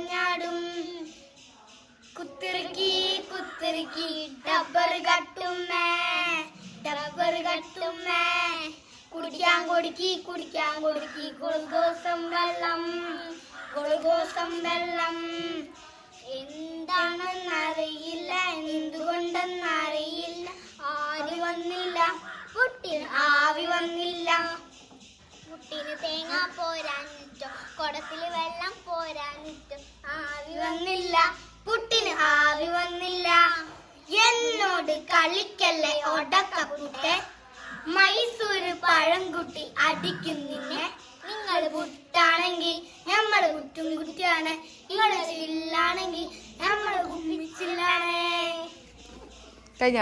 ഞാടും കുത്തിറുക്കി കുത്തിറുക്കി ഡബ്ബർ കട്ടുമ്മേ കുടിക്കാൻ കൊടുക്കി ഗുൾഗോസം വെള്ളം എന്താണെന്നറിയില്ല എന്തുകൊണ്ടെന്നറിയില്ല ആവി വന്നില്ല പുട്ടിന് തേങ്ങ പോരാഞ്ഞിട്ടോ കുടത്തില് വെള്ളം പോരാഞ്ഞിട്ടോ പുട്ടിന് ആവി വന്നില്ല എന്നോട് കളിക്കല്ലേ ഒടക്കപ്പുട്ടെ മൈസൂര് പഴംകുട്ടി അടിക്കും നിന്നെ നിങ്ങൾ പുട്ടാണെങ്കിൽ നമ്മള് കുറ്റും കുറ്റിയാണ് നിങ്ങള് ചില്ലാണെങ്കിൽ നമ്മള് കുമ്മിച്ചില്ലാണ്. കഴിഞ്ഞ